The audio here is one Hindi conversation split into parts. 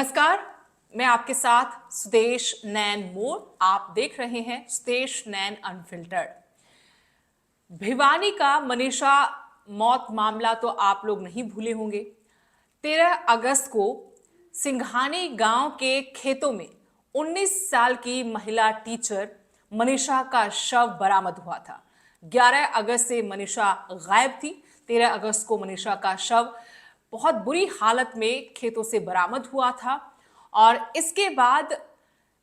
नमस्कार। मैं आपके साथ सुदेश नैन मोर। आप देख रहे हैं सुदेश नैन अनफिल्टर्ड। भिवानी का मनीषा मौत मामला तो आप लोग नहीं भूले होंगे। 13 अगस्त को सिंघानी गांव के खेतों में 19 साल की महिला टीचर मनीषा का शव बरामद हुआ था। 11 अगस्त से मनीषा गायब थी। 13 अगस्त को मनीषा का शव बहुत बुरी हालत में खेतों से बरामद हुआ था और इसके बाद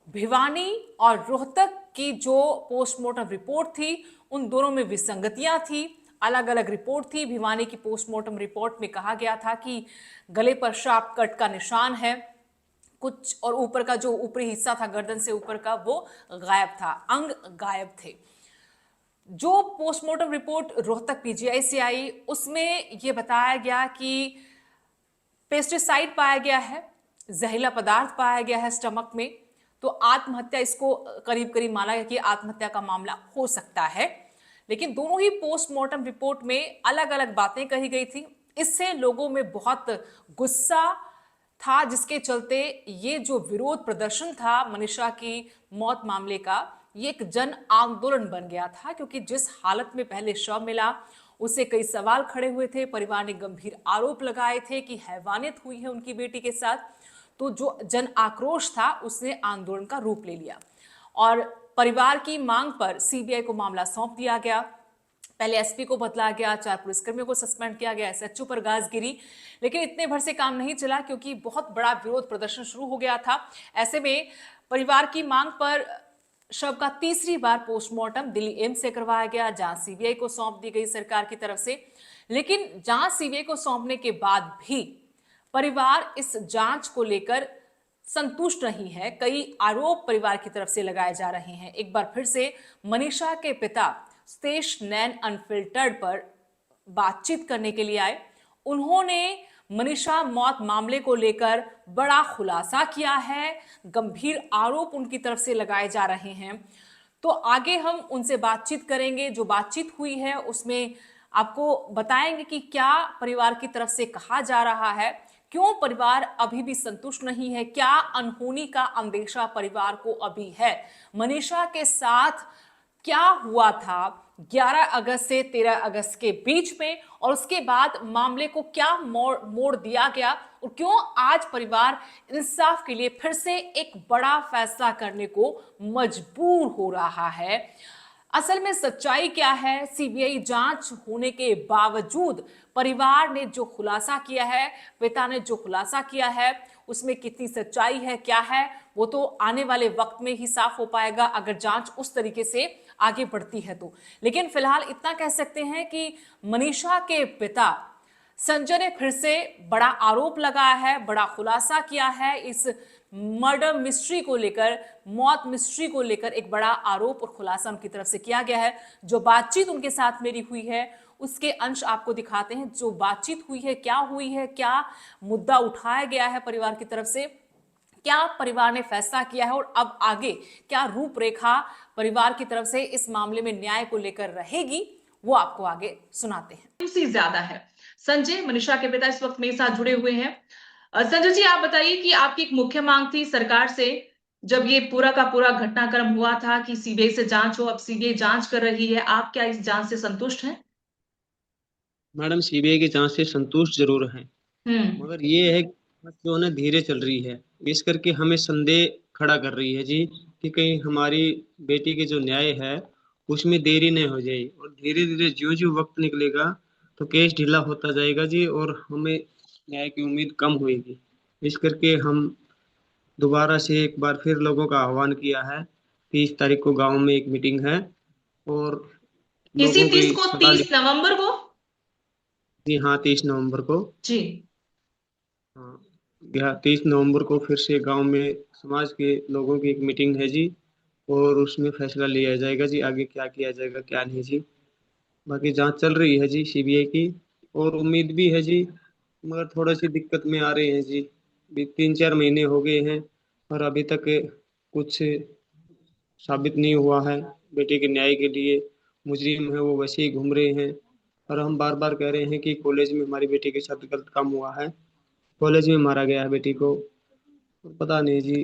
भिवानी और रोहतक की जो पोस्टमार्टम रिपोर्ट थी उन दोनों में विसंगतियां थी। अलग अलग रिपोर्ट थी। भिवानी की पोस्टमार्टम रिपोर्ट में कहा गया था कि गले पर शार्प कट का निशान है कुछ, और ऊपर का जो ऊपरी हिस्सा था गर्दन से ऊपर का वो गायब था, अंग गायब थे। जो पोस्टमार्टम रिपोर्ट रोहतक पीजीआई से आई उसमें यह बताया गया कि पेस्टिसाइड पाया गया है, जहरीला पदार्थ पाया गया है स्टमक में। तो आत्महत्या, इसको करीब करीब माना गया कि आत्महत्या का मामला हो सकता है। लेकिन दोनों ही पोस्टमार्टम रिपोर्ट में अलग अलग बातें कही गई थी। इससे लोगों में बहुत गुस्सा था, जिसके चलते ये जो विरोध प्रदर्शन था मनीषा की मौत मामले का, ये एक जन आंदोलन बन गया था। क्योंकि जिस हालत में पहले शव मिला उससे कई सवाल खड़े हुए थे। परिवार ने गंभीर आरोप लगाए थे कि हैवानियत हुई है उनकी बेटी के साथ। तो जो जन आक्रोश था उसने आंदोलन का रूप ले लिया और परिवार की मांग पर सीबीआई को मामला सौंप दिया गया। पहले एसपी को बदला गया, 4 पुलिसकर्मियों को सस्पेंड किया गया, एसएचओ पर गाज गिरी। लेकिन इतने भर से काम नहीं चला क्योंकि बहुत बड़ा विरोध प्रदर्शन शुरू हो गया था। ऐसे में परिवार की मांग पर शव का तीसरी बार पोस्टमार्टम दिल्ली एम्स से करवाया गया, जहां सीबीआई को सौंप दी गई सरकार की तरफ से। लेकिन जहां सीबीआई को सौंपने के बाद भी परिवार इस जांच को लेकर संतुष्ट नहीं है। कई आरोप परिवार की तरफ से लगाए जा रहे हैं। एक बार फिर से मनीषा के पिता सुदेश नैन अनफिल्टर्ड पर बातचीत करने के लिए आए। उन्होंने मनीषा मौत मामले को लेकर बड़ा खुलासा किया है। गंभीर आरोप उनकी तरफ से लगाए जा रहे हैं। तो आगे हम उनसे बातचीत करेंगे। जो बातचीत हुई है उसमें आपको बताएंगे कि क्या परिवार की तरफ से कहा जा रहा है, क्यों परिवार अभी भी संतुष्ट नहीं है, क्या अनहोनी का अंदेशा परिवार को अभी है, मनीषा के साथ क्या हुआ था 11 अगस्त से 13 अगस्त के बीच में, और उसके बाद मामले को क्या मोड़ दिया गया, और क्यों आज परिवार इंसाफ के लिए फिर से एक बड़ा फैसला करने को मजबूर हो रहा है। असल में सच्चाई क्या है? सीबीआई जांच होने के बावजूद परिवार ने जो खुलासा किया है, पिता ने जो खुलासा किया है, उसमें कितनी सच्चाई है, क्या है, वो तो आने वाले वक्त में ही साफ हो पाएगा अगर जांच उस तरीके से आगे बढ़ती है तो। लेकिन फिलहाल इतना कह सकते हैं कि मनीषा के पिता संजय ने फिर से बड़ा आरोप लगाया है, बड़ा खुलासा किया है। इस मर्डर मिस्ट्री को लेकर, मौत मिस्ट्री को लेकर एक बड़ा आरोप और खुलासा उनकी तरफ से किया गया है। जो बातचीत उनके साथ मेरी हुई है उसके अंश आपको दिखाते हैं। जो बातचीत हुई है, क्या हुई है, क्या मुद्दा उठाया गया है परिवार की तरफ से, क्या परिवार ने फैसला किया है, और अब आगे क्या रूपरेखा परिवार की तरफ से इस मामले में न्याय को लेकर रहेगी, वो आपको आगे सुनाते हैं। ज्यादा है। संजय, मनीषा के पिता, इस वक्त मेरे साथ जुड़े हुए हैं। संजय जी, आप बताइए कि आपकी एक मुख्य मांग थी सरकार से जब ये पूरा का पूरा घटनाक्रम हुआ था कि सीबीआई से जांच हो। अब सीबीआई जांच कर रही है, आप क्या इस जांच से संतुष्ट हैं? मैडम, सीबीआई की जांच से संतुष्ट जरूर हैं, मगर ये है कि जो है धीरे चल रही है। इस करके हमें संदेह खड़ा कर रही है जी कि कहीं हमारी बेटी के जो न्याय है उसमें देरी नहीं हो जाए, और धीरे धीरे ज्यों ज्यों वक्त निकलेगा तो केस ढीला होता जाएगा जी, और हमें न्याय की उम्मीद कम होगी। इस करके हम दोबारा से एक बार फिर लोगों का आह्वान किया है। 30 तारीख को गांव में एक मीटिंग है और इसी लोगों की 30 को, सलाह 30 नवंबर को? जी हाँ, 30 नवंबर को। जी। हाँ, 30 नवंबर को फिर से गांव में समाज के लोगों की एक मीटिंग है जी, और उसमें फैसला लिया जाएगा जी आगे क्या किया जाएगा क्या नहीं जी। बाकी जांच चल रही है जी सीबीआई की, और उम्मीद भी है जी, मगर थोड़ा सी दिक्कत में आ रहे हैं जी। अभी 3-4 महीने हो गए हैं और अभी तक कुछ साबित नहीं हुआ है बेटे के न्याय के लिए। मुजरिम है वो वैसे ही घूम रहे हैं, और हम बार बार कह रहे हैं कि कॉलेज में हमारी बेटी के साथ गलत काम हुआ है, कॉलेज में मारा गया है बेटी को। पता नहीं जी,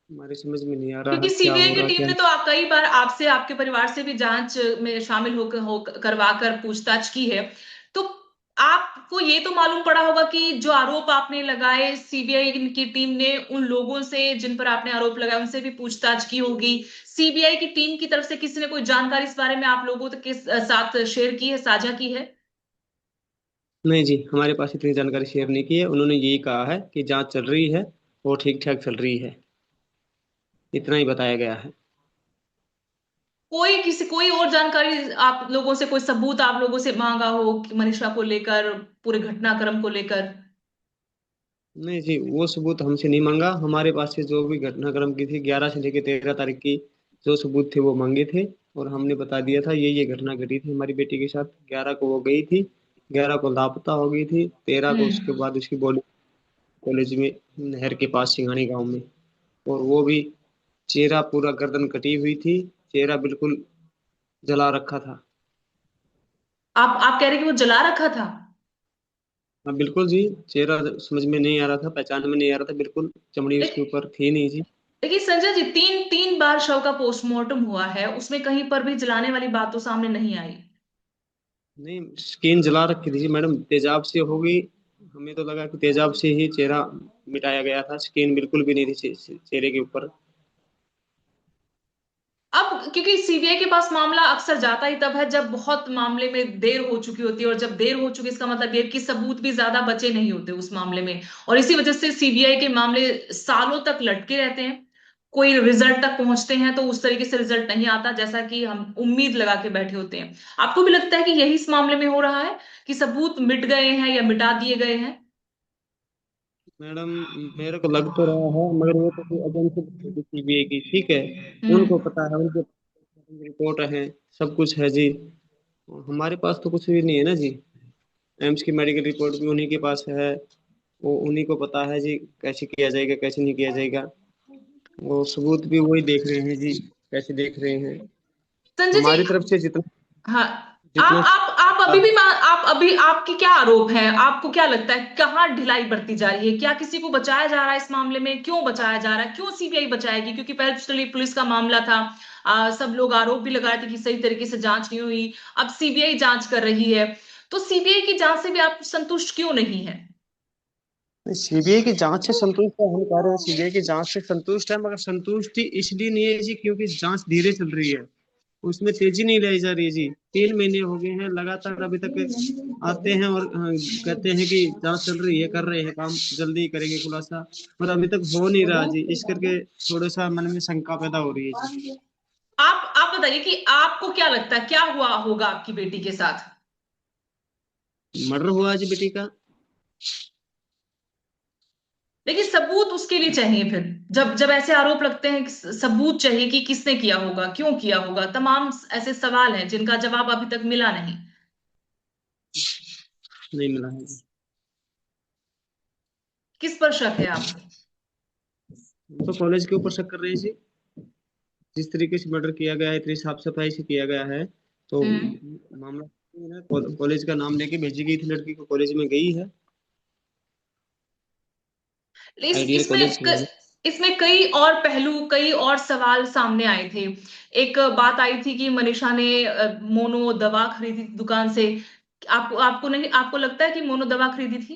हमारे समझ में नहीं आ रहा क्योंकि है क्या सीबीआई हो की रहा टीम क्या ने नहीं। तो कई बार आपसे, आपके परिवार से भी जांच में शामिल करवा कर पूछताछ की है। तो आपको ये तो मालूम पड़ा होगा कि जो आरोप आपने लगाए, सीबीआई की टीम ने उन लोगों से जिन पर आपने आरोप लगाया उनसे भी पूछताछ की होगी। सीबीआई की टीम की तरफ से किसी ने कोई जानकारी इस बारे में आप लोगों के साथ शेयर की है, साझा की है? नहीं जी, हमारे पास इतनी जानकारी शेयर नहीं की है। उन्होंने यही कहा है कि जांच चल रही है और ठीक ठाक चल रही है, इतना ही बताया गया है। कोई और जानकारी आप लोगों से, कोई सबूत आप लोगों से मांगा हो कि मनीषा को लेकर, पूरे घटनाक्रम को लेकर? नहीं जी, वो सबूत हमसे नहीं मांगा। हमारे पास से जो भी घटनाक्रम की थी 11 से लेकर 13 तारीख की जो सबूत थे वो मांगे थे, और हमने बता दिया था ये घटना घटी थी हमारी बेटी के साथ। 11 को वो गई थी, 11 को लापता हो गई थी, 13 को उसके हम्म। बाद उसकी बॉडी कॉलेज में नहर के पास सिंघानी गांव में, और वो भी चेहरा पूरा गर्दन कटी हुई थी, चेहरा बिल्कुल जला रखा था। आप कह रहे हैं कि वो जला रखा था? हाँ बिल्कुल जी, चेहरा समझ में नहीं आ रहा था, पहचान में नहीं आ रहा था, बिल्कुल चमड़ी उसके लेकिन ऊपर थी नहीं जी। लेकिन संजय जी, तीन तीन बार शव का पोस्टमार्टम हुआ है, उसमें कहीं पर भी जलाने वाली बात तो सामने नहीं आई। नहीं, स्किन जला रखी थी जी मैडम, तेजाब से होगी। हमें तो लगा कि तेजाब से ही चेहरा मिटाया गया था, स्किन बिल्कुल भी नहीं थी चेहरे के ऊपर। अब क्योंकि सीबीआई के पास मामला अक्सर जाता ही तब है जब बहुत मामले में देर हो चुकी होती है, और जब देर हो चुकी इसका मतलब ये है कि सबूत भी ज्यादा बचे नहीं होते उस मामले में। और इसी वजह से सीबीआई के मामले सालों तक लटके रहते हैं। कोई रिजल्ट तक पहुंचते हैं तो उस तरीके से रिजल्ट नहीं आता जैसा कि हम उम्मीद लगा के बैठे होते हैं। आपको भी लगता है कि यही इस मामले में हो रहा है, कि सबूत मिट गए हैं या मिटा दिए गए हैं? मैडम, मेरे को लग तो रहा है, मगर वो तो एजेंसी सीबीआई की, ठीक है, उनको हम्म। पता है, उनके रिपोर्ट है, सब कुछ है जी। हमारे पास तो कुछ भी नहीं है ना जी। एम्स की मेडिकल रिपोर्ट भी उन्हीं के पास है, वो उन्हीं को पता है जी कैसे किया जाएगा कैसे नहीं किया जाएगा। वो सबूत भी वही देख रहे हैं जी, कैसे देख रहे हैं। संजय जी। हमारी तरफ से जितना हाँ। जितना आप अभी भी आप अभी, आपकी क्या आरोप है? आपको क्या लगता है कहाँ ढिलाई बरती जा रही है? क्या किसी को बचाया जा रहा है इस मामले में? क्यों बचाया जा रहा है? क्यों सीबीआई बचाएगी? क्योंकि पहले तो चलिए पुलिस का मामला था, सब लोग आरोप भी लगा रहे थे कि सही तरीके से जांच नहीं हुई। अब सीबीआई जांच कर रही है, तो सीबीआई की जांच से भी आप संतुष्ट क्यों नहीं है? सीबीआई की जांच से संतुष्ट है, हम कह रहे हैं सीबीआई की जांच से संतुष्ट है, मगर संतुष्टि इसलिए नहीं है जी क्योंकि जांच धीरे चल रही है, उसमें तेजी नहीं लाई जा रही है जी। 3 महीने हो गए हैं लगातार, अभी तक आते हैं और कहते हैं कि जांच चल रही है, कर रहे हैं काम, जल्दी करेंगे खुलासा, पर अभी तक हो नहीं रहा जी। इस करके थोड़ा सा मन में शंका पैदा हो रही है जी। आप बताइए कि आपको क्या लगता है क्या हुआ होगा आपकी बेटी के साथ? मर्डर हुआ जी बेटी का। लेकिन सबूत उसके लिए चाहिए फिर, जब जब ऐसे आरोप लगते हैं कि सबूत चाहिए कि किसने किया होगा, क्यों किया होगा, तमाम ऐसे सवाल हैं जिनका जवाब अभी तक मिला नहीं। नहीं मिला है जी। किस पर शक है आपको? हम तो कॉलेज के ऊपर शक कर रहे हैं जी, जिस तरीके से मर्डर किया गया है, इतनी साफ सफाई से किया गया है, तो हम्म। मामला कॉलेज का नाम लेके भेजी गई थी लड़की को, कॉलेज में गई है, आइडियल कॉलेज है वो। इसमें कई और पहलू, कई और सवाल सामने आए थे। एक बात आई थी कि मनीषा ने मोनो दवा खरीदी थी दुकान से। आपको आपको नहीं, आपको लगता है कि मोनो दवा खरीदी थी?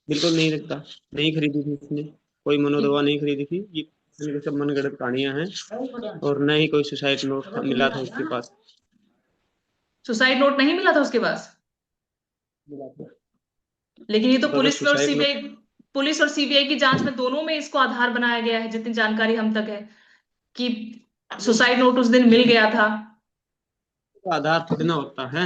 बिल्कुल नहीं लगता, नहीं खरीदी थी उसने, कोई मनोदवा नहीं खरीदी थी, ये सब मनगढ़ंत कहानियां हैं, और न ही कोई सुसाइड नोट मिला था उसके पास। सुसाइड नोट नहीं मिला था उसके पास? मिला था, लेकिन ये तो बगैर सुसाइड नोट। पुलिस और सीबीआई की जांच में दोनों में इसको आधार बनाया गया है, जितनी जानकारी हम तक है, कि सुसाइड नोट उस दिन मिल गया था। आधार कितना होता है।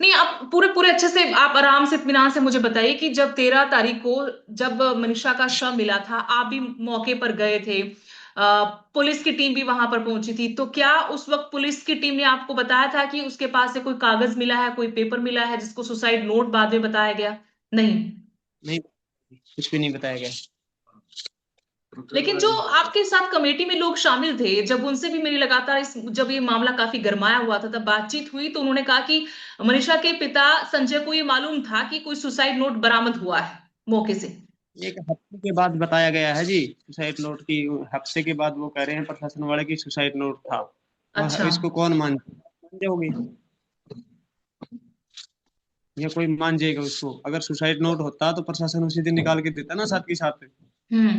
नहीं, आप पूरे पूरे अच्छे से, आप आराम से इत्मीनान से मुझे बताइए कि जब 13 तारीख को, जब मनीषा का शव मिला था, आप भी मौके पर गए थे, पुलिस की टीम भी वहां पर पहुंची थी, तो क्या उस वक्त पुलिस की टीम ने आपको बताया था कि उसके पास से कोई कागज मिला है, कोई पेपर मिला है जिसको सुसाइड नोट बाद में बताया गया? नहीं। नहीं, कुछ भी नहीं बताया गया। लेकिन जो आपके साथ कमेटी में लोग शामिल थे, जब उनसे भी मेरी लगातार जब ये मामला काफी गरमाया हुआ था तब बातचीत हुई, तो उन्होंने कहा कि मनीषा के पिता संजय को ये मालूम था कि कोई सुसाइड नोट बरामद हुआ है मौके से। एक हफ्ते के बाद बताया गया है जी सुसाइड नोट की। हफ्ते के बाद वो कह रहे हैं प्रशासन वाले की सुसाइड नोट था। अच्छा। इसको कौन मान जाओगे, या कोई मान जाएगा उसको? अगर सुसाइड नोट होता तो प्रशासन उसी दिन निकाल के देता ना साथ के साथ। हम्म।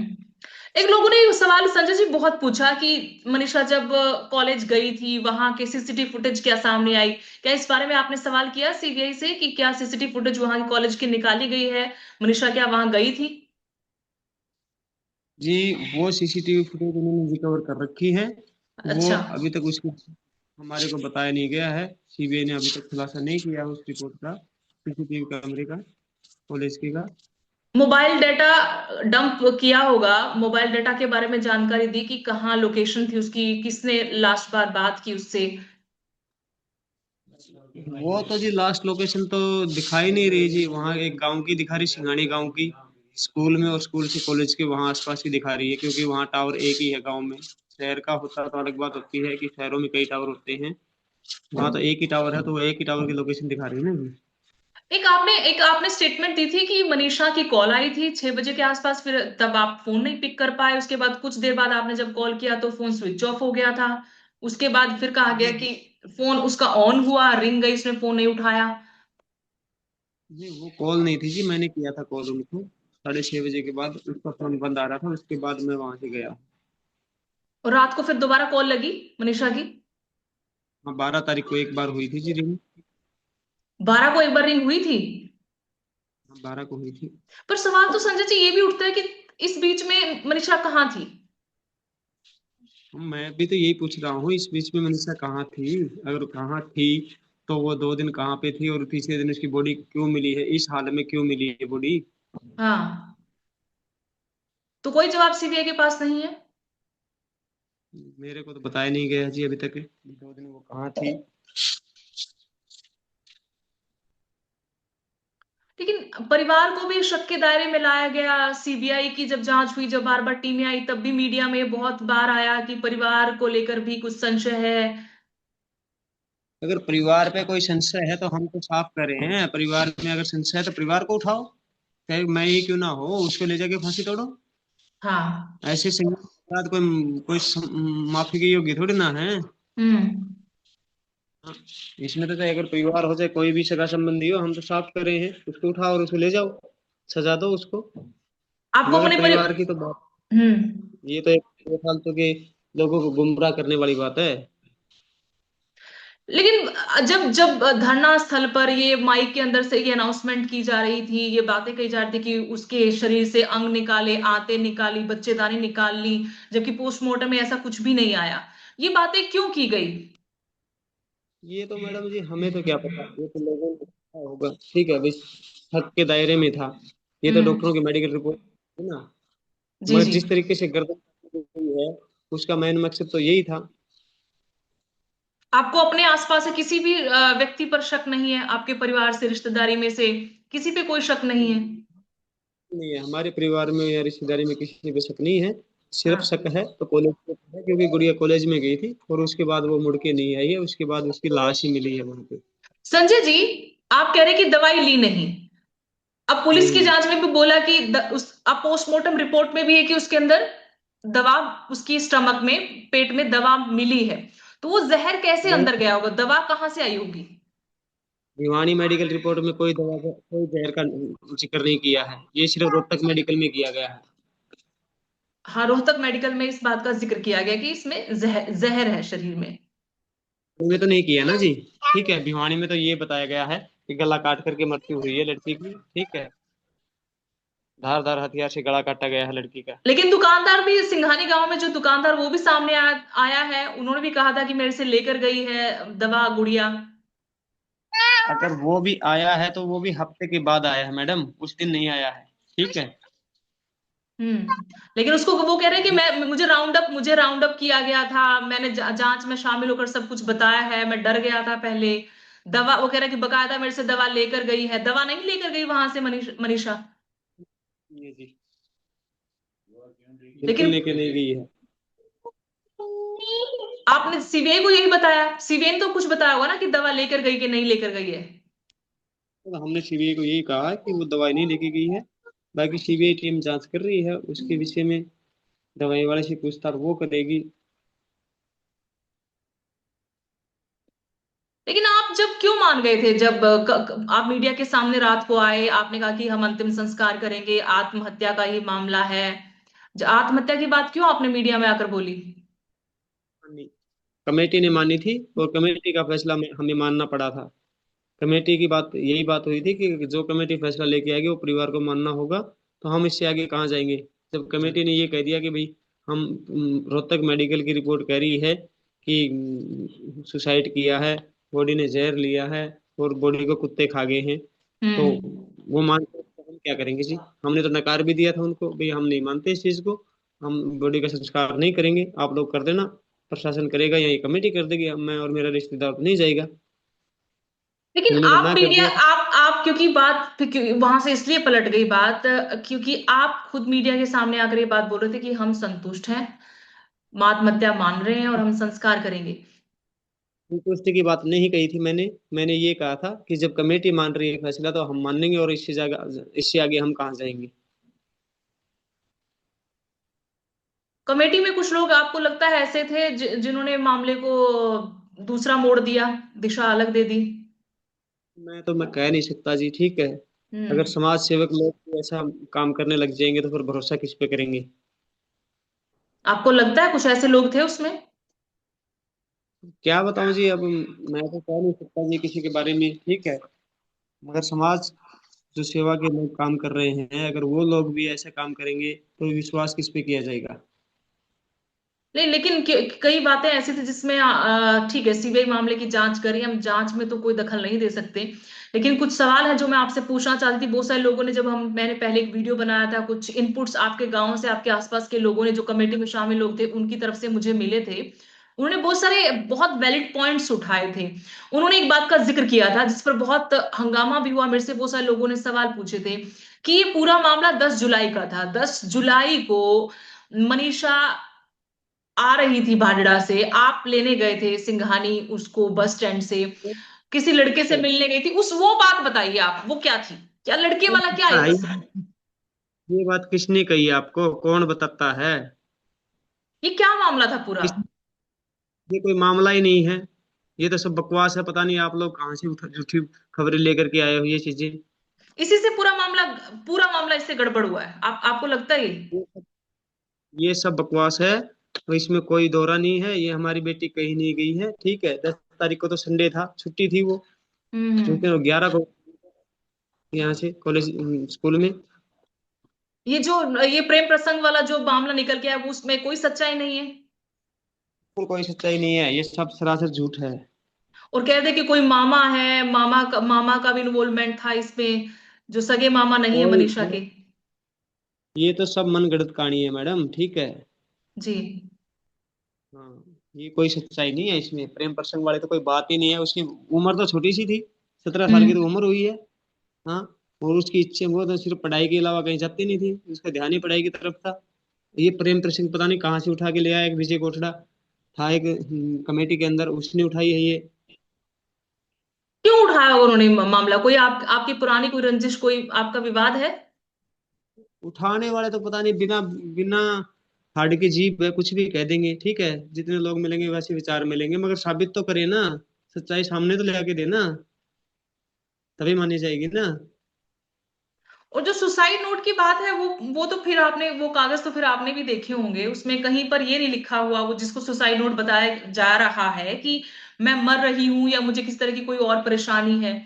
एक लोगों ने ये सवाल संजय जी बहुत पूछा कि मनीषा जब कॉलेज गई थी वहां के सीसीटीवी फुटेज क्या सामने आई? क्या इस बारे में आपने सवाल किया सीबीआई से कि क्या सीसीटीवी फुटेज वहां की कॉलेज की निकाली गई है? मनीषा क्या वहां गई थी? जी, वो सीसीटीवी फुटेज उन्होंने रिकवर कर रखी है। वो अच्छा। अभी तक उसकी हमारे को बताया नहीं गया है। सीबीआई ने अभी तक खुलासा नहीं किया उस रिपोर्ट का, सीसीटीवी कैमरे का, कॉलेज की का। मोबाइल डाटा डंप किया होगा, मोबाइल डाटा के बारे में जानकारी दी कि कहाँ लोकेशन थी उसकी, किसने लास्ट बार बात की उससे? वो तो जी लास्ट लोकेशन तो दिखाई नहीं रही जी। वहाँ एक गांव की दिखा रही, सिंघानी गांव की, स्कूल में, और स्कूल से कॉलेज के वहाँ आसपास की दिखा रही है, क्योंकि वहाँ टावर एक ही है गांव में। शहर का होता तो अलग बात होती है कि शहरों में कई टावर होते हैं। वहाँ तो एक ही टावर है, तो वो एक ही टावर की लोकेशन दिखा रही है ना जी। एक आपने स्टेटमेंट दी थी कि मनीषा की कॉल आई थी 6 बजे के आसपास, फिर तब आप फोन नहीं पिक कर पाए, उसके बाद कुछ देर बाद आपने जब कॉल किया तो फोन स्विच ऑफ हो गया था। उसके बाद फिर कहा गया कि फोन उसका ऑन हुआ, रिंग गई, उसने फोन नहीं उठाया। जी, वो कॉल नहीं थी जी, मैंने किया था कॉल उनको 6:30 बजे के बाद। उसका फोन बंद आ रहा था, उसके बाद मैं वहां से गया। और रात को फिर दोबारा कॉल लगी मनीषा की? हाँ, 12 तारीख को एक बार हुई थी जी रिंग। 12 को एक बार रिंग हुई थी। हाँ, 12 को हुई थी। पर सवाल तो संजय जी ये भी उठता है कि इस बीच में मनीषा कहाँ थी? मैं भी तो यही पूछ रहा हूँ, इस बीच में मनीषा कहाँ थी? अगर कहाँ थी तो वो 2 दिन कहाँ पे थी, और तीसरे दिन उसकी बॉडी क्यों मिली है, इस हाल में क्यों मिली है बॉडी? हाँ, तो कोई जवाब सीबीआई के पास नहीं है। मेरे को तो बताया नहीं गया जी अभी तक 2 दिन वो कहाँ थी। लेकिन परिवार को भी शक के दायरे में लाया गया। सीबीआई की जब जांच हुई, जब बार बार टीमें आई, तब भी मीडिया में बहुत बार आया कि परिवार को लेकर भी कुछ संशय है। अगर परिवार पे कोई संशय है तो हम तो साफ कर रहे हैं, परिवार में अगर संशय है तो परिवार को उठाओ, चाहे मैं ही क्यों ना हो, उसको ले जाके फांसी तोड़ो। हाँ। ऐसे संगीत के साथ माफी की योग्य थोड़ी ना है। हम्म। हाँ, इसमें तो चाहे अगर परिवार हो चाहे कोई भी सगा संबंधी हो, हम तो साफ कर रहे हैं, उसको उठाओ और उसको ले जाओ, सजा दो उसको। आपको मगर अपने परिवार की तो बात, हम्म। ये तो एक फालतू के लोगों को गुमराह करने वाली बात है। लेकिन जब जब धरना स्थल पर ये माइक के अंदर से ये अनाउंसमेंट की जा रही थी, ये बातें कही जा रही थी कि उसके शरीर से अंग निकाले, आंतें निकाली, बच्चेदानी निकाल ली, जबकि पोस्टमार्टम में ऐसा कुछ भी नहीं आया, ये बातें क्यों की गई? ये तो मैडम जी हमें तो क्या पता, ये तो लोगों को पता होगा। ठीक है, बस हक के दायरे में था। ये तो हम्म। डॉक्टरों की मेडिकल रिपोर्ट है ना। जी मगर जी। जिस तरीके से गर्दन काटी गई है, उसका मेन मकसद तो यही था। आपको अपने आसपास से किसी भी व्यक्ति पर शक नहीं है? आपके परिवार से, रिश्तेदारी में से किसी पे कोई शक नहीं है? नहीं है, हमारे परिवार में या रिश्तेदारी में किसी पे शक नहीं है। सिर्फ हाँ। शक है तो कॉलेज पे है, क्योंकि गुड़िया कॉलेज में गई थी और उसके बाद वो मुड़ के नहीं आई है, उसके बाद उसकी लाश ही मिली है वहां पे। संजय जी, आप कह रहे कि दवाई ली नहीं। अब पुलिस की नहीं, जांच में भी बोला कि अब पोस्टमार्टम रिपोर्ट में भी है कि उसके अंदर दवा, उसकी स्टमक में, पेट में दवा मिली है। तो वो जहर कैसे वो अंदर गया होगा? दवा कहाँ से आई होगी? भिवानी मेडिकल रिपोर्ट में कोई दवा का, कोई जहर का जिक्र नहीं किया है, ये सिर्फ रोहतक मेडिकल में किया गया है। हाँ, रोहतक मेडिकल में इस बात का जिक्र किया गया कि इसमें जहर जहर है शरीर में। में तो नहीं किया ना जी। ठीक है, भिवानी में तो ये बताया गया है कि गला काट करके मृत्यु हुई है लड़की की। ठीक है, धारदार हथियार से गला काटा गया है लड़की का। लेकिन दुकानदार भी, सिंघानी गांव में जो दुकानदार, वो भी सामने आया है, उन्होंने भी कहा था कि मेरे से लेकर गई है दवा गुड़िया। अगर वो भी आया है तो वो भी हफ्ते के बाद आया है मैडम, उस दिन नहीं आया है। ठीक है। लेकिन उसको वो कह रहे हैं कि मैं मुझे राउंड अप किया गया था, मैंने जांच में शामिल होकर सब कुछ बताया है, मैं डर गया था पहले। दवा, वो कह रहा है कि बकायदा मेरे से दवा लेकर गई है। दवा नहीं लेकर गई वहां से मनीषा। ये जी बिल्कुल लेकिन लेके नहीं गई है। आपने सीबीआई को यही बताया, सीबीआई ने तो कुछ बताया होगा ना कि दवा लेकर गई कि नहीं लेकर गई है? तो हमने सीबीआई को यही कहा है कि वो दवाई नहीं लेके गई है, बाकी सीबीआई टीम जांच कर रही है उसके विषय में, दवाई वाले से पूछताछ वो करेगी। लेकिन आप जब क्यों मान गए थे, जब आप मीडिया के सामने रात को आए, आपने कहा कि हम अंतिम संस्कार करेंगे, आत्महत्या का ही मामला है, आत्महत्या की बात क्यों आपने मीडिया में आकर बोली? कमेटी ने मानी थी और कमेटी का फैसला हमें मानना पड़ा था। कमेटी की बात यही बात हुई थी कि जो कमेटी फैसला लेके आएगी वो परिवार को मानना होगा, तो हम इससे आगे कहाँ जाएंगे। जब कमेटी ने ये कह दिया कि भाई हम रोहतक मेडिकल की रिपोर्ट कह रही है कि सुसाइड किया है, बॉडी ने जहर लिया है और बॉडी को कुत्ते खा गए हैं, तो हम्म। वो मानते हैं, तो हम क्या करेंगे जी। हमने तो नकार भी दिया था उनको, भाई हम नहीं मानते इस चीज को, हम बॉडी का संस्कार नहीं करेंगे, आप लोग कर देना, प्रशासन करेगा या ये कमेटी कर देगी, मैं और मेरा रिश्तेदार तो नहीं जाएगा। लेकिन उन्होंने तो आप ना कर मीडिया, दिया था। आप क्योंकि बात वहां से इसलिए पलट गई बात, क्योंकि आप खुद मीडिया के सामने आकर ये बात बोल रहे थे कि हम संतुष्ट हैं, आत्महत्या मान रहे हैं और हम संस्कार करेंगे। संतुष्टि की बात नहीं कही थी मैंने। मैंने ये कहा था कि जब कमेटी मान रही है फैसला तो हम मानेंगे, और इससे आगे हम कहाँ जाएंगे। कमेटी में कुछ लोग आपको लगता है ऐसे थे जिन्होंने मामले को दूसरा मोड़ दिया, दिशा अलग दे दी? मैं कह नहीं सकता जी, ठीक है। अगर हम्म। समाज सेवक लोग ऐसा काम करने लग जाएंगे तो फिर भरोसा किस पे करेंगे। आपको लगता है कुछ ऐसे लोग थे उसमें? क्या बताऊं जी अब, मैं तो कह नहीं सकता जी किसी के बारे में, ठीक है। मगर समाज जो सेवा के लोग काम कर रहे हैं, अगर वो लोग भी ऐसा काम करेंगे तो विश्वास किस पे किया जाएगा। नहीं, लेकिन कई बातें ऐसी थी जिसमें ठीक है, सीबीआई मामले की जांच करी, हम जांच में तो कोई दखल नहीं दे सकते, लेकिन कुछ सवाल है जो मैं आपसे पूछना चाहती थी। बहुत सारे लोगों ने, जब मैंने पहले एक वीडियो बनाया था, कुछ इनपुट्स आपके गांव से, आपके आसपास के लोगों ने, जो कमेटी में शामिल लोग थे, उनकी तरफ से मुझे मिले थे। उन्होंने बहुत सारे बहुत वैलिड पॉइंट्स उठाए थे। उन्होंने एक बात का जिक्र किया था जिस पर बहुत हंगामा भी हुआ, मेरे से बहुत सारे लोगों ने सवाल पूछे थे कि ये पूरा मामला 10 जुलाई का था। 10 जुलाई को मनीषा आ रही थी भाडड़ा से, आप लेने गए थे सिंघानी उसको बस स्टैंड से, किसी लड़के से मिलने गई थी, उस वो बात बताइए आप, वो क्या थी, क्या लड़के वाला क्या है हाँ, इसमें? ये बात किसने कही आपको, कौन बताता है। ये क्या मामला था पूरा? किस ये कोई मामला ही नहीं है, ये तो सब बकवास है। पता नहीं आप लोग कहाँ से झूठी खबरें लेकर के आए हो ये चीजें। इसी से पूरा मामला इससे गड़बड़ हुआ है, आपको लगता है ये? ये सब बकवास है, तो इसमें कोई दौरा नहीं है। ये हमारी बेटी कहीं नहीं गई है, ठीक है। 10 तारीख को तो संडे था, छुट्टी थी वो, क्योंकि हम्म। वो 11 को यहाँ से कॉलेज स्कूल में। ये प्रेम प्रसंग वाला जो मामला निकल के आया, वो उसमें कोई सच्चाई नहीं है? बिल्कुल कोई सच्चाई नहीं है, ये सब सरासर झूठ है। और कहते कि कोई मामा है, मामा का भी इन्वॉल्वमेंट था इसमें, जो सगे मामा नहीं है कोई मनीषा के। ये तो सब मनगढ़ंत कहानी है मैडम, ठीक है। जी। हाँ, ये कोई सच्चाई नहीं है इसमें, प्रेम प्रसंग वाले तो कोई बात ही नहीं है। उसकी उम्र तो छोटी सी थी, 17 साल की तो हम्म। उम्र हुई है। हाँ, और उसकी इच्छा, वो तो सिर्फ पढ़ाई के अलावा कहीं जाती नहीं थी, उसका ध्यान ही पढ़ाई की तरफ था। ये प्रेम प्रसंग पता नहीं कहाँ से उठा के ले आया, एक विजय कोठड़ा था एक कमेटी के अंदर, उसने उठाई है ये। क्यों उठाया उन्होंने मामला? कोई आपकी पुरानी कोई रंजिश, कोई आपका विवाद है? उठाने वाले तो पता नहीं बिना बिना हाड की जीभ है, कुछ भी कह देंगे, ठीक है। जितने लोग मिलेंगे वैसे विचार मिलेंगे, मगर साबित तो करे ना, सच्चाई सामने तो ले आके देना, तभी मानी जाएगी ना। और जो सुसाइड नोट की बात है, वो तो फिर आपने, वो कागज तो फिर आपने भी देखे होंगे, उसमें कहीं पर ये नहीं लिखा हुआ, वो जिसको सुसाइड नोट बताया जा रहा है कि मैं मर रही हूं या मुझे किस तरह की कोई और परेशानी है।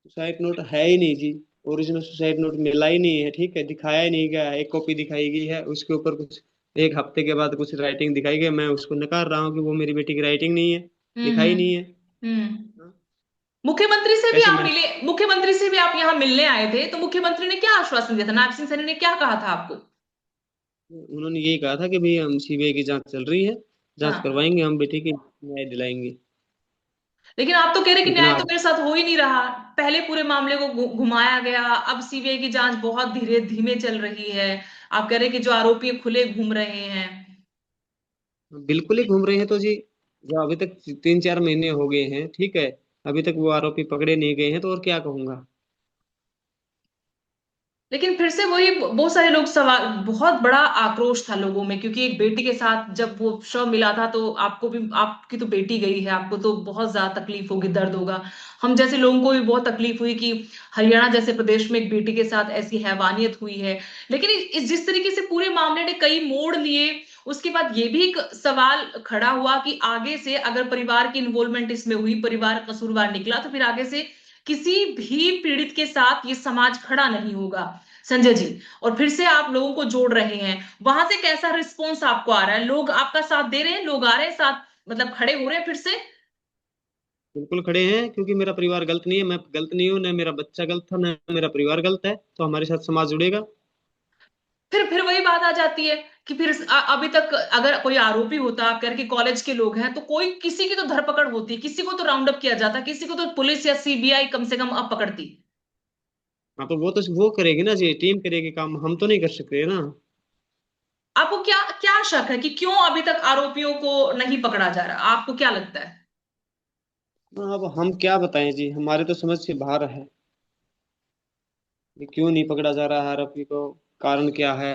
सुसाइड नोट है ही नहीं जी, ओरिजिनल सुसाइड नोट मिला ही नहीं है, ठीक है। दिखाया ही नहीं गया है, एक कॉपी दिखाई गई है, उसके ऊपर कुछ एक हफ्ते के बाद कुछ राइटिंग दिखाई गई। मैं उसको नकार रहा हूँ कि वो मेरी बेटी की राइटिंग नहीं है, लिखा ही नहीं है। हम्म। हाँ, मुख्यमंत्री से भी कैसे आप मन मिले, मुख्यमंत्री से भी आप यहाँ मिलने आए थे, तो मुख्यमंत्री ने क्या आश्वासन दिया था, नायब सिंह सैनी ने क्या कहा था आपको? उन्होंने यही कहा था कि भाई हम सीबीआई की जांच चल रही है, जांच हाँ। करवाएंगे, हम बेटी की न्याय दिलाएंगे। लेकिन आप तो कह रहे कि न्याय इतना तो मेरे साथ हो ही नहीं रहा। पहले पूरे मामले को घुमाया गया, अब सीबीआई की जांच बहुत धीरे धीमे चल रही है, आप कह रहे कि जो आरोपी हैं, खुले घूम रहे हैं। बिल्कुल ही घूम रहे हैं तो जी, जो अभी तक 3-4 महीने हो गए हैं, ठीक है, अभी तक वो आरोपी पकड़े नहीं गए हैं, तो और क्या कहूंगा। लेकिन फिर से वही बहुत सारे लोग सवाल, बहुत बड़ा आक्रोश था लोगों में, क्योंकि एक बेटी के साथ जब वो शव मिला था तो आपको भी, आपकी तो बेटी गई है, आपको तो बहुत ज्यादा तकलीफ होगी, दर्द होगा। हम जैसे लोगों को भी बहुत तकलीफ हुई कि हरियाणा जैसे प्रदेश में एक बेटी के साथ ऐसी हैवानियत हुई है। लेकिन इस जिस तरीके से पूरे मामले ने कई मोड़ लिए, उसके बाद ये भी एक सवाल खड़ा हुआ कि आगे से अगर परिवार की इन्वॉल्वमेंट इसमें हुई, परिवार कसूरवार निकला, तो फिर आगे से किसी भी पीड़ित के साथ ये समाज खड़ा नहीं होगा। संजय जी, और फिर से आप लोगों को जोड़ रहे हैं, वहां से कैसा रिस्पॉन्स आपको आ रहा है? लोग आपका साथ दे रहे हैं, लोग आ रहे हैं साथ, मतलब खड़े हो रहे हैं फिर से? बिल्कुल खड़े हैं, क्योंकि मेरा परिवार गलत नहीं है, मैं गलत नहीं हूँ, न मेरा बच्चा गलत था, न मेरा परिवार गलत है, तो हमारे साथ समाज जुड़ेगा। फिर वही बात आ जाती है कि फिर अभी तक अगर कोई आरोपी होता, आप कह रहे कि कॉलेज के लोग हैं, तो कोई किसी की तो धरपकड़ होती, किसी को तो राउंड अप किया जाता, किसी को तो पुलिस या सीबीआई कम से कम अब पकड़ती। हाँ, तो वो करेगी ना जी, टीम करेगी काम, हम तो नहीं कर सकते ना। आपको क्या क्या शक है कि क्यों अभी तक आरोपियों को नहीं पकड़ा जा रहा? आपको क्या लगता है? अब हम क्या बताएं जी, हमारे तो समझ से बाहर है। ये क्यों नहीं पकड़ा जा रहा है आरोपी को, कारण क्या है?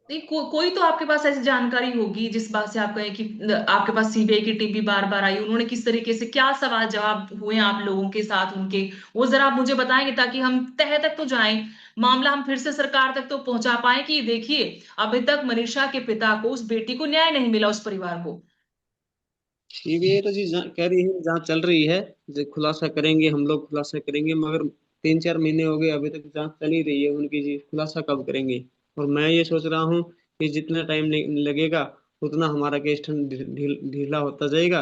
नहीं, कोई तो आपके पास ऐसी जानकारी होगी जिस बात से आप कहें कि आपके पास सीबीआई की टीम भी बार बार आई, उन्होंने किस तरीके से क्या सवाल जवाब हुए आप लोगों के साथ उनके, वो जरा आप मुझे बताएंगे ताकि हम तह तक तो जाएं, मामला हम फिर से सरकार तक तो पहुंचा पाए कि देखिए अभी तक मनीषा के पिता को, उस बेटी को न्याय नहीं मिला, उस परिवार को। सीबीआई तो जी कह रही है जांच चल रही है, जो खुलासा करेंगे, हम लोग खुलासा करेंगे, मगर 3-4 महीने हो गए अभी तक जांच चल ही रही है उनकी जी, खुलासा कब करेंगे? और मैं ये सोच रहा हूँ कि जितना टाइम लगेगा उतना हमारा केस ढीला होता जाएगा,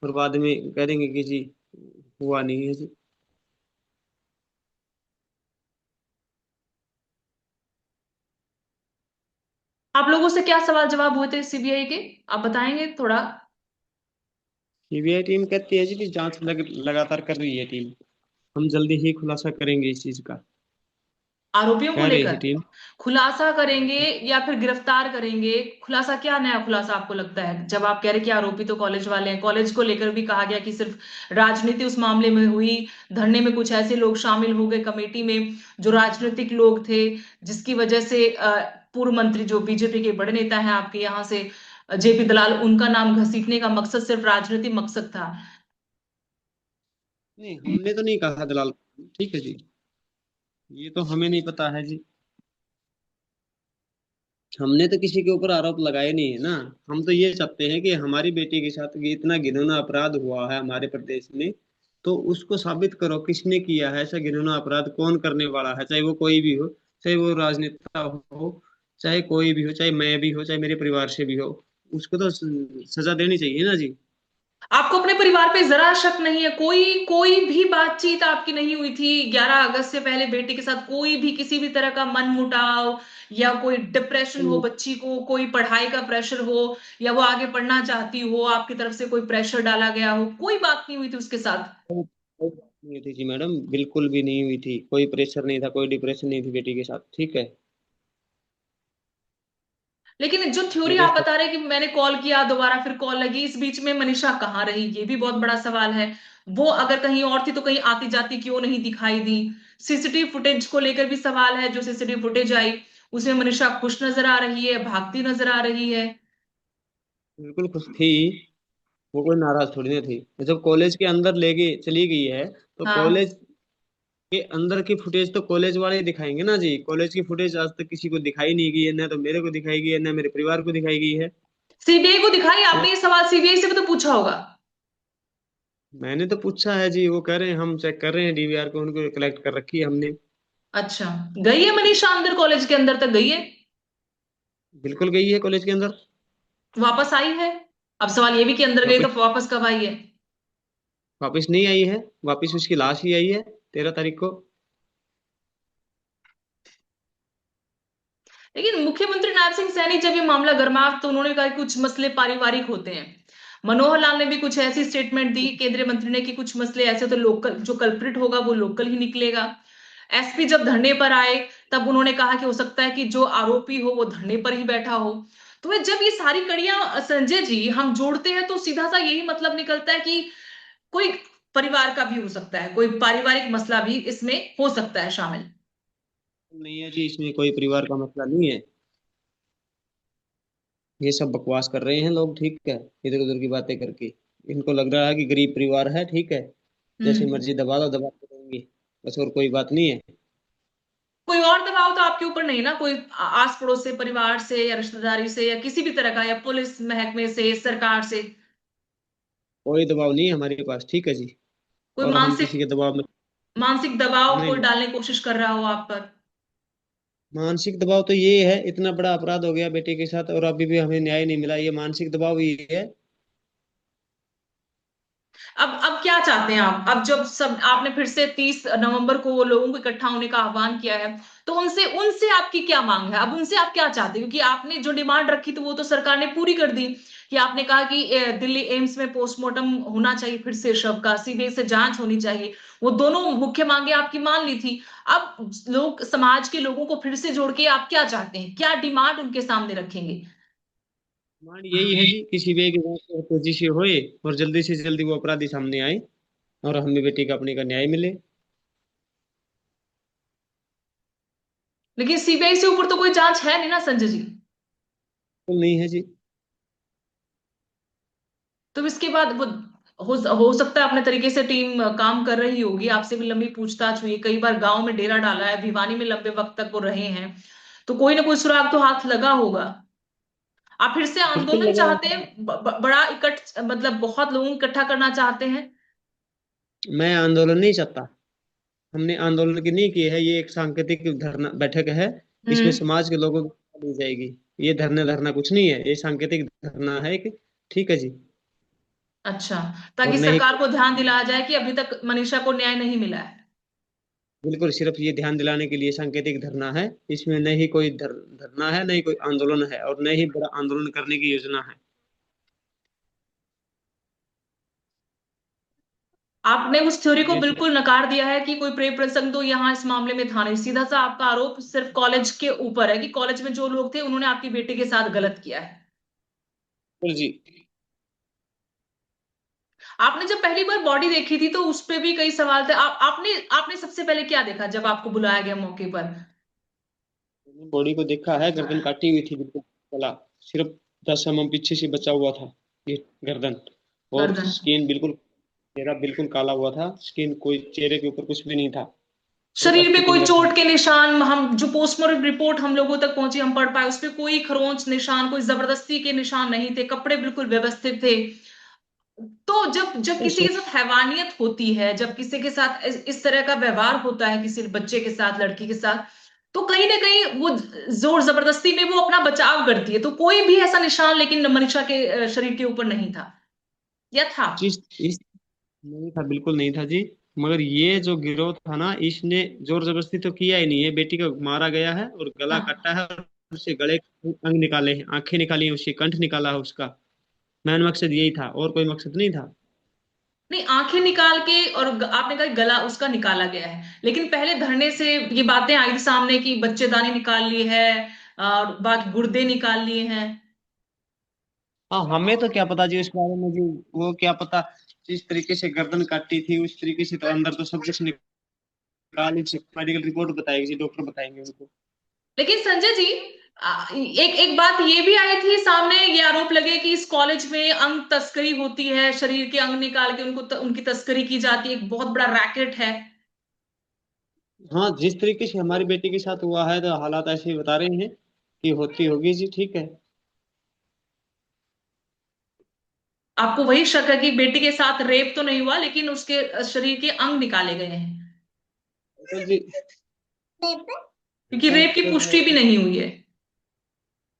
और बाद में कह देंगे कि जी हुआ नहीं है जी। आप लोगों से क्या सवाल जवाब हुए थे सीबीआई के, आप बताएंगे थोड़ा? सीबीआई टीम कहती है जी कि जांच लगातार कर रही है टीम, हम जल्दी ही खुलासा करेंगे इस चीज का, आरोपियों को कह रही लेकर है टीम। खुलासा करेंगे या फिर गिरफ्तार करेंगे? खुलासा, क्या नया खुलासा आपको लगता है जब आप कह रहे कि आरोपी तो कॉलेज वाले हैं? कॉलेज को लेकर भी कहा गया कि सिर्फ राजनीति उस मामले में हुई, धरने में कुछ ऐसे लोग शामिल हो गए कमेटी में जो राजनीतिक लोग थे, जिसकी वजह से पूर्व मंत्री जो बीजेपी के बड़े नेता हैं आपके यहाँ से, जेपी दलाल, उनका नाम घसीटने का मकसद सिर्फ राजनीतिक मकसद था। नहीं, हमने तो नहीं कहा दलाल, ठीक है जी, ये तो हमें नहीं पता है जी, हमने तो किसी के ऊपर आरोप लगाए नहीं है ना। हम तो ये चाहते हैं कि हमारी बेटी के साथ ये इतना घिनौना अपराध हुआ है हमारे प्रदेश में, तो उसको साबित करो किसने किया है ऐसा घिनौना अपराध, कौन करने वाला है, चाहे वो कोई भी हो, चाहे वो राजनेता हो, चाहे कोई भी हो, चाहे मैं भी हो, चाहे मेरे परिवार से भी हो, उसको तो सजा देनी चाहिए ना जी। आपको अपने परिवार पे जरा शक नहीं है? कोई कोई भी बातचीत आपकी नहीं हुई थी 11 अगस्त से पहले बेटी के साथ? कोई भी किसी भी तरह का मनमुटाव या कोई डिप्रेशन हो बच्ची को, कोई पढ़ाई का प्रेशर हो, या वो आगे पढ़ना चाहती हो, आपकी तरफ से कोई प्रेशर डाला गया हो, कोई बात नहीं हुई थी उसके साथ? नहीं थी जी मैडम, बिल्कुल भी नहीं हुई थी, कोई प्रेशर नहीं था, कोई डिप्रेशन नहीं थी बेटी के साथ, ठीक है। लेकिन जो ये थ्योरी तो आप बता रहे हैं कि मैंने कॉल किया, दोबारा फिर कॉल लगी, इस बीच में मनीषा कहाँ रही? ये भी बहुत बड़ा सवाल है। वो अगर कहीं और थी तो कहीं आती जाती क्यों नहीं दिखाई दी? सीसीटीवी फुटेज को लेकर भी सवाल है, जो सीसीटीवी फुटेज आई उसमें मनीषा खुश नजर आ रही है, भागती नजर आ रही है। बिल्कुल खुश थी, वो कोई नाराज थोड़ी ना थी। जब कॉलेज के अंदर लेके चली गई है, तो हाँ, कॉलेज के अंदर की फुटेज तो कॉलेज वाले ही दिखाएंगे ना जी, कॉलेज की फुटेज आज तक किसी को दिखाई नहीं गई है, ना तो मेरे को दिखाई गई है, ना मेरे परिवार को दिखाई गई है। सीबीआई को दिखाई तो आपने ये सवाल? सीबीआई से भी तो पूछा होगा। मैंने तो पूछा है जी, वो कह रहे हैं हम चेक कर रहे हैं डीवीआर को, उनको कलेक्ट कर रखी है हमने। अच्छा, गई है मनीषा अंदर, कॉलेज के अंदर तक गई है? बिल्कुल गई है कॉलेज के अंदर। वापस आई है? अब सवाल ये भी कि अंदर गई तो वापिस वापस कब आई है? वापिस नहीं आई है, वापिस उसकी लाश ही आई है 13 तारीख को। लेकिन मुख्यमंत्री नायब सिंह सैनी जब ये मामला गर्मा तो उन्होंने कहा कि कुछ मसले पारिवारिक होते हैं। मनोहर लाल ने भी कुछ ऐसी स्टेटमेंट दी केंद्रीय मंत्री ने कि कुछ मसले ऐसे तो लोकल, जो कल्प्रिट होगा वो लोकल ही निकलेगा। एसपी जब धरने पर आए तब उन्होंने कहा कि हो सकता है कि जो आरोपी हो वो धरने पर ही बैठा हो। तो वे जब ये सारी कड़ियां संजय जी हम जोड़ते हैं तो सीधा सा यही मतलब निकलता है कि कोई परिवार का भी हो सकता है, कोई पारिवारिक मसला भी इसमें हो सकता है शामिल। नहीं है जी, इसमें कोई परिवार का मसला नहीं है। ये सब बकवास कर रहे हैं लोग, ठीक है, इधर उधर की बातें करके। इनको लग रहा है कि गरीब परिवार है, ठीक है, जैसे हम्म। मर्जी दबा दो, दबा के देंगे, बस, और कोई बात नहीं है। कोई और दबाव तो आपके ऊपर नहीं ना, कोई आस पड़ोस से, परिवार से या रिश्तेदारी से या किसी भी तरह का, या पुलिस महकमे से, सरकार से? कोई दबाव नहीं है हमारे पास, ठीक है जी। कोई और हम मानसिक किसी के दबाव में। मानसिक दबाव नहीं कोई नहीं, डालने की कोशिश कर रहा हो आप पर? मानसिक दबाव तो ये है, इतना बड़ा अपराध हो गया बेटे के साथ और अभी भी हमें न्याय नहीं मिला, ये मानसिक दबाव ये है। अब क्या चाहते हैं आप? अब जब सब आपने फिर से 30 नवंबर को वो लोगों को इकट्ठा होने का आह्वान किया है, तो उनसे उनसे आपकी क्या मांग है? अब उनसे आप क्या चाहते हैं? क्योंकि आपने जो डिमांड रखी थी वो तो सरकार ने पूरी कर दी, कि आपने कहा कि दिल्ली एम्स में पोस्टमार्टम होना चाहिए, फिर से शव का सीबीआई से जांच होनी चाहिए। वो दोनों मुख्य मांगे आपकी मान ली थी। अब लोग, समाज के लोगों को फिर से जोड़ के आप क्या चाहते हैं? क्या डिमांड उनके सामने रखेंगे? डिमांड यही है जी, किसी भी एक जांच को तेजी से होए और जल्दी से जल्दी वो अपराधी सामने आए और हमें बेटी का अपने का न्याय मिले। लेकिन सीबीआई से ऊपर तो कोई जांच है नहीं ना संजय जी। बिल्कुल नहीं है जी। तो इसके बाद वो हो सकता है अपने तरीके से टीम काम कर रही होगी, आपसे भी लंबी पूछताछ हुई, कई बार गांव में डेरा डाला है, भिवानी में लंबे वक्त तक वो रहे हैं, तो कोई ना कोई सुराग तो हाथ लगा होगा। आप फिर से बिल्कुल आंदोलन लगा चाहते है। हैं? बड़ा इकट्ठ, मतलब बहुत लोगों को इकट्ठा करना चाहते हैं? मैं आंदोलन नहीं चाहता। हमने आंदोलन की नहीं की है, ये एक सांकेतिक धरना बैठक है। इसमें हम्म। समाज के लोगों को दी जाएगी। ये धरना धरना कुछ नहीं है, ये सांकेतिक धरना है एक, ठीक है जी। अच्छा, और ताकि नहीं, सरकार को ध्यान दिलाया जाए कि अभी तक मनीषा को न्याय नहीं मिला है। बिल्कुल सिर्फ ये ध्यान दिलाने के लिए सांकेतिक धरना है। इसमें नहीं कोई धरना है, नहीं कोई आंदोलन है, और नहीं बड़ा आंदोलन करने की योजना है। आपने उस थ्योरी को ये बिल्कुल नकार दिया है कि कोई प्रेम प्रसंग तो यहाँ इस मामले में था नहीं। सीधा सा आपका आरोप सिर्फ कॉलेज के ऊपर है कि कॉलेज में जो लोग थे उन्होंने आपकी बेटी के साथ गलत किया है। बिल्कुल जी। आपने जब पहली बार बॉडी देखी थी तो उस पे भी कई सवाल थे। आपने आपने सबसे पहले क्या देखा जब आपको बुलाया गया मौके पर? मैंने बॉडी को देखा है, गर्दन काटी हुई थी बिल्कुल, गला सिर्फ 10 mm पीछे से बचा हुआ था, ये गर्दन। और गर्दन। स्किन बिल्कुल, चेहरा बिल्कुल काला हुआ था, स्किन कोई चेहरे के ऊपर कुछ भी नहीं था। और शरीर पे अस्थि कोई पिंजर था। चोट के निशान, हम जो पोस्टमार्टम रिपोर्ट हम लोगों तक पहुंची, हम पढ़ पाए, उस पे कोई खरोंच निशान, कोई जबरदस्ती के निशान नहीं थे, कपड़े बिल्कुल व्यवस्थित थे। तो जब जब तो किसी के साथ हैवानियत होती है, जब किसी के साथ इस तरह का व्यवहार होता है, किसी बच्चे के साथ, लड़की के साथ, तो कहीं ना कहीं वो जोर जबरदस्ती में वो अपना बचाव करती है। तो कोई भी ऐसा निशान लेकिन मनीषा के शरीर के ऊपर नहीं था, या था? जिस इस नहीं था, बिल्कुल नहीं था जी। मगर ये जो गिरोह था ना, इसने जोर जबरदस्ती तो किया ही नहीं है, बेटी को मारा गया है और गला हाँ। काटा है और उससे गले के अंग निकाले हैं, आंखें निकाली हैं, उससे कंठ निकाला है उसका। मेन मकसद यही था, और कोई मकसद नहीं था। नहीं, आंखें निकाल के और आपने कहा गला उसका निकाला गया है, लेकिन पहले धरने से ये बातें आई थी सामने कि बच्चेदानी निकाल ली है और बाकी गुर्दे निकाल लिए हैं। हाँ, हमें तो क्या पता जी उस बारे में जी। वो क्या पता, जिस तरीके से गर्दन काटी थी उस तरीके से तो अंदर तो सब कुछ निकाल ही, मेडिकल रिपोर्ट बताएगी जी, डॉक्टर बताएंगे उनको। लेकिन संजय जी, एक एक बात ये भी आई थी सामने, ये आरोप लगे कि इस कॉलेज में अंग तस्करी होती है, शरीर के अंग निकाल के उनकी तस्करी की जाती है, एक बहुत बड़ा रैकेट है। हाँ, जिस तरीके से हमारी बेटी के साथ हुआ है तो हालात ऐसे ही बता रहे हैं कि होती होगी जी, ठीक है। आपको वही शक है कि बेटी के साथ रेप तो नहीं हुआ, लेकिन उसके शरीर के अंग निकाले गए हैं? तो जी, क्योंकि रेप की पुष्टि भी नहीं हुई है।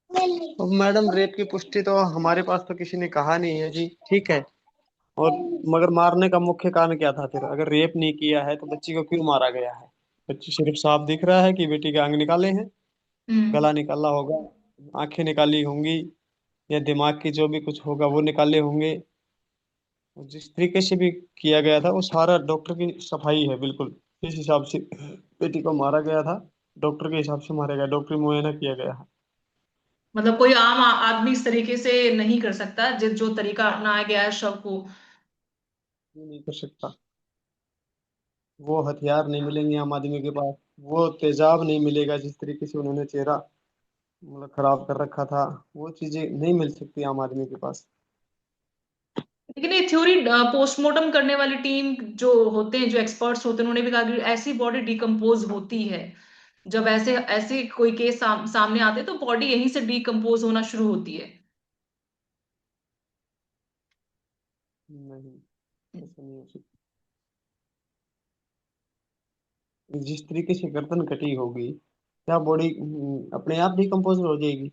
अब मैडम, रेप की पुष्टि तो हमारे पास तो किसी ने कहा नहीं है जी, ठीक है। और मगर मारने का मुख्य कारण क्या था फिर? अगर रेप नहीं किया है तो बच्ची को क्यों मारा गया है? बच्ची सिर्फ साफ दिख रहा है कि बेटी के अंग निकाले हैं, हम्म। गला निकाला होगा, आंखें निकाली होंगी, या दिमाग की जो भी कुछ होगा वो निकाले होंगे। जिस तरीके से भी किया गया था वो सारा डॉक्टर की सफाई है बिल्कुल। जिस हिसाब से बेटी को मारा गया था, डॉक्टर के हिसाब से मारा गया, डॉक्टरी मुआयना किया गया है। मतलब कोई आम आदमी इस तरीके से नहीं कर सकता, जो तरीका अपनाया गया है शव को। क्यों नहीं कर सकता? वो हथियार नहीं मिलेंगे आम आदमी के पास, वो तेजाब नहीं मिलेगा, जिस तरीके से उन्होंने चेहरा मतलब खराब कर रखा था, वो चीजें नहीं मिल सकती आम आदमी के पास। लेकिन ये थ्योरी पोस्टमार्टम करने वाली टीम जो होते हैं, जो एक्सपर्ट्स होते हैं, उन्होंने भी कहा कि ऐसी बॉडी डिकम्पोज होती है। जब ऐसे ऐसे कोई केस सामने आते हैं तो बॉडी यहीं से डिकम्पोज होना शुरू होती है। नहीं, ऐसा नहीं हो सकता। जिस तरीके से गर्दन कटी होगी, क्या बॉडी अपने आप डिकम्पोज हो जाएगी?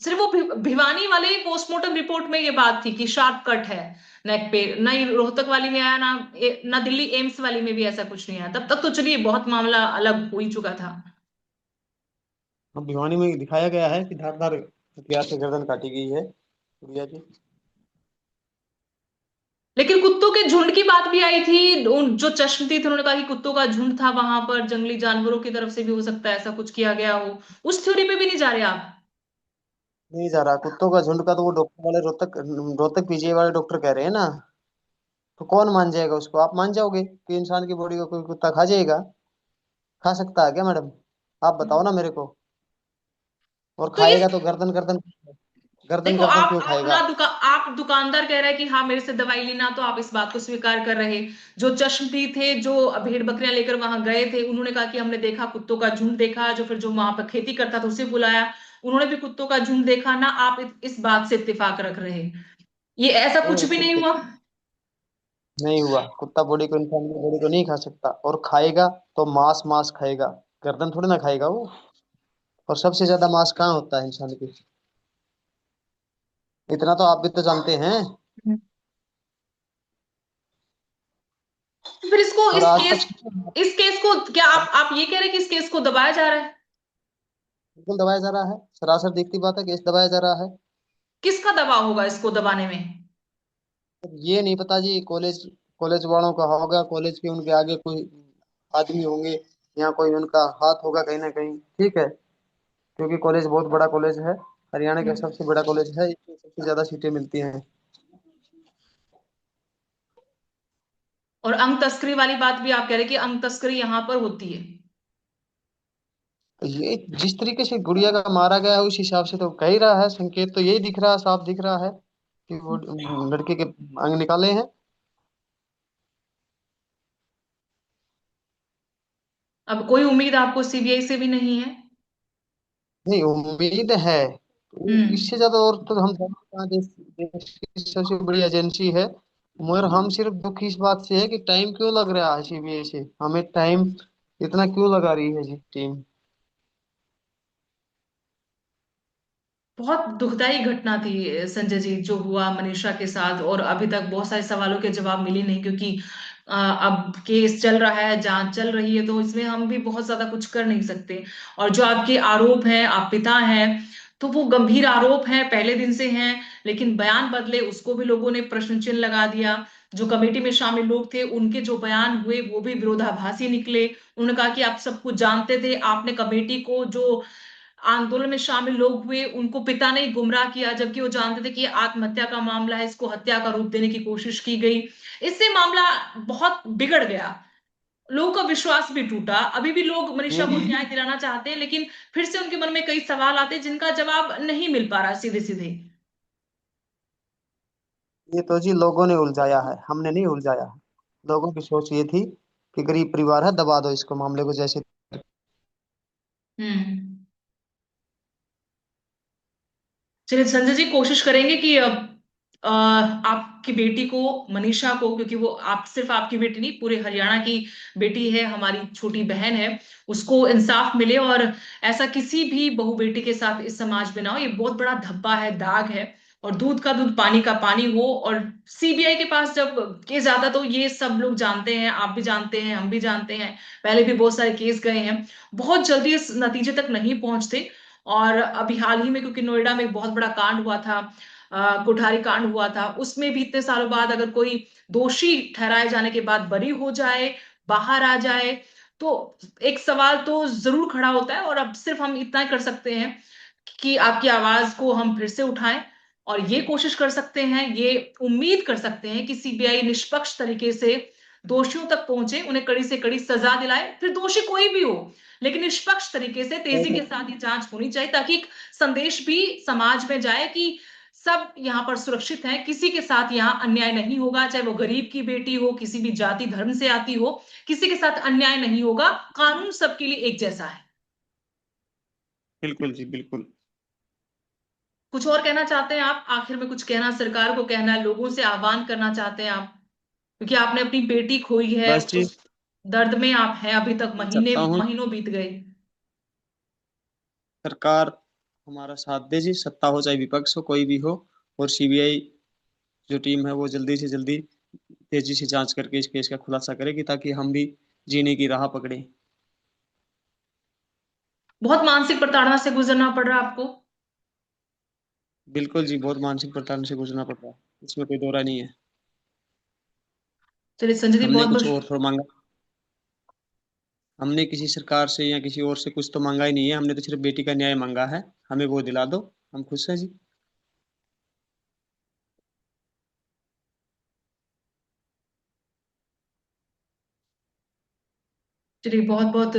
सिर्फ वो भिवानी वाले पोस्टमार्टम रिपोर्ट में ये बात थी कि शार्प कट है नेक पे, ना ही रोहतक वाली में आया, ना दिल्ली एम्स वाली में भी ऐसा कुछ नहीं आया। तब तक तो चलिए बहुत मामला अलग हो ही चुका था। अब भिवानी में दिखाया गया है कि धारदार हथियार से गर्दन काटी गई है गुड़िया की। लेकिन कुत्तों के झुंड की बात भी आई थी, उन जो चश्मदीद थे उन्होंने कहा कि कुत्तों का झुंड था वहां पर, जंगली जानवरों की तरफ से भी हो सकता है ऐसा कुछ किया गया हो। उस थ्योरी पे भी नहीं जा रहे आप? नहीं जा रहा कुत्तों का झुंड का, तो वो डॉक्टर वाले रोहतक रोहतक पीजीआई वाले डॉक्टर कह रहे हैं ना। तो कौन मान जाएगा उसको? आप मान जाओगे कि इंसान की बॉडी को कोई कुत्ता खा जाएगा? खा सकता है क्या मैडम? आप बताओ ना मेरे को। और तो ये खाएगा तो गर्दन गर्दन, गर्दन देखो, गर्दन क्यों आप खाएगा? ना आप दुकानदार कह रहे हैं कि हाँ मेरे से दवाई लेना, तो आप इस बात को स्वीकार कर रहे। जो चश्मदीद थे, जो भेड़ बकरियां लेकर वहां गए थे, उन्होंने कहा कि हमने देखा कुत्तों का झुंड देखा। जो फिर जो वहां पर खेती करता था उसे बुलाया, उन्होंने भी कुत्तों का झुंड देखा ना। आप इस बात से इत्तेफाक रख रहे हैं, ये ऐसा कुछ नहीं, भी नहीं कुत्ते हुआ। नहीं हुआ। कुत्ता बॉडी को, इंसान की बॉडी को नहीं खा सकता, और खाएगा तो मांस मांस खाएगा, गर्दन थोड़ी ना खाएगा वो। और सबसे ज्यादा मांस कहाँ होता है इंसान की? इतना तो आप भी तो जानते हैं। फिर इसको और आज तक इस केस को क्या आप ये कह रहे हैं कि इस केस को दबाया जा रहा है? बिल्कुल दबाया जा रहा है, सरासर दिखती बात है, केस दबाया जा रहा है। किसका दबाव होगा इसको दबाने में? अब ये नहीं पता जी, कॉलेज कॉलेज वालों का होगा, कॉलेज के उनके आगे कोई आदमी होंगे, या कोई उनका हाथ होगा कहीं ना कहीं, ठीक है। क्योंकि कॉलेज बहुत बड़ा कॉलेज है, हरियाणा का सबसे बड़ा कॉलेज है, इसमें सबसे ज्यादा सीटें मिलती हैं। और अंग तस्करी वाली बात भी आप कह रहे हैं कि अंग तस्करी यहां पर होती है। तो ये जिस तरीके से गुड़िया का मारा गया है, उस हिसाब से तो कह ही रहा है, संकेत तो यही दिख रहा है, साफ दिख रहा है कि वो लड़के के अंग निकाले हैं। अब कोई उम्मीद आपको सीबीआई से भी नहीं है? नहीं, उम्मीद है। हम्म। इससे ज्यादा और तो हम कहाँ, देश देश की सबसे बड़ी एजेंसी है। मगर हम सिर्फ दुख इस बात से है कि टाइम क्यों लग रहा है सीबीआई से, हमें टाइम इतना क्यों लगा रही है जी टीम? बहुत दुखदाई घटना थी संजय जी, जो हुआ मनीषा के साथ। और अभी तक बहुत सारे सवालों के जवाब मिले नहीं, क्योंकि अब केस चल रहा है, जांच चल रही है, तो इसमें हम भी बहुत ज्यादा कुछ कर नहीं सकते। और जो आपके आरोप हैं, आप पिता हैं, तो वो गंभीर आरोप हैं, पहले दिन से हैं। लेकिन बयान बदले, उसको भी लोगों ने प्रश्न चिन्ह लगा दिया। जो कमेटी में शामिल लोग थे, उनके जो बयान हुए वो भी विरोधाभासी निकले। उन्होंने कहा कि आप सब कुछ जानते थे, आपने कमेटी को, जो आंदोलन में शामिल लोग हुए, उनको पिता ने ही गुमराह किया, जबकि वो जानते थे कि ये आत्महत्या का मामला है, इसको हत्या का रूप देने की कोशिश की गई। इससे मामला बहुत बिगड़ गया, लोगों का विश्वास भी टूटा। अभी भी लोग मनीषा ये को न्याय दिलाना चाहते हैं, लेकिन फिर से उनके मन में कई सवाल आते हैं जिनका जवाब नहीं मिल पा रहा सीधे सीधे। ये तो जी लोगों ने उलझाया है, हमने नहीं उलझाया है। लोगों की सोच ये थी कि गरीब परिवार है, दबा दो इसको, मामले को जैसे। हम्म। चलिए संजय जी, कोशिश करेंगे कि आपकी बेटी को, मनीषा को, क्योंकि वो आप सिर्फ आपकी बेटी नहीं, पूरे हरियाणा की बेटी है, हमारी छोटी बहन है, उसको इंसाफ मिले। और ऐसा किसी भी बहू बेटी के साथ इस समाज में ना हो। ये बहुत बड़ा धब्बा है, दाग है। और दूध का दूध, पानी का पानी हो। और सीबीआई के पास जब केस जाता, तो ये सब लोग जानते हैं, आप भी जानते हैं, हम भी जानते हैं, पहले भी बहुत सारे केस गए हैं, बहुत जल्दी इस नतीजे तक नहीं पहुंचते। और अभी हाल ही में, क्योंकि नोएडा में एक बहुत बड़ा कांड हुआ था, कोठारी कांड हुआ था, उसमें भी इतने सालों बाद अगर कोई दोषी ठहराए जाने के बाद बरी हो जाए, बाहर आ जाए, तो एक सवाल तो जरूर खड़ा होता है। और अब सिर्फ हम इतना ही कर सकते हैं कि आपकी आवाज को हम फिर से उठाएं और ये कोशिश कर सकते हैं, ये उम्मीद कर सकते हैं कि सीबीआई निष्पक्ष तरीके से दोषियों तक पहुंचे, उन्हें कड़ी से कड़ी सजा दिलाए, फिर दोषी कोई भी हो, लेकिन निष्पक्ष तरीके से तेजी के साथ ये जांच होनी चाहिए, ताकि एक संदेश भी समाज में जाए कि सब यहाँ पर सुरक्षित हैं, किसी के साथ यहाँ अन्याय नहीं होगा, चाहे वो गरीब की बेटी हो, किसी भी जाति धर्म से आती हो, किसी के साथ अन्याय नहीं होगा, कानून सबके लिए एक जैसा है। बिल्कुल जी, बिल्कुल। कुछ और कहना चाहते हैं आप? आखिर में कुछ कहना, सरकार को कहना है, लोगों से आह्वान करना चाहते हैं आप? क्योंकि आपने अपनी बेटी खोई है, बस जी, उस दर्द में आप हैं अभी तक, मैं महीने चाहता हूँ महीनों बीत गए। सरकार हमारा साथ दे जी, सत्ता हो चाहे विपक्ष हो, कोई भी हो, और सीबीआई जो टीम है वो जल्दी से जल्दी तेजी से जांच करके इस केस का खुलासा करेगी, ताकि हम भी जीने की राह पकड़े। बहुत मानसिक प्रताड़ना से गुजरना पड़ रहा है आपको? बिल्कुल जी, बहुत मानसिक प्रताड़ना से गुजरना पड़ रहा है, इसमें कोई दो राय नहीं है। चलिए संजय जी, हमने बहुत कुछ बहुत और थोड़ा मांगा, हमने किसी सरकार से या किसी और से कुछ तो मांगा ही नहीं है, हमने तो सिर्फ बेटी का न्याय मांगा है, हमें वो दिला दो, हम खुश हैं जी। चलिए बहुत बहुत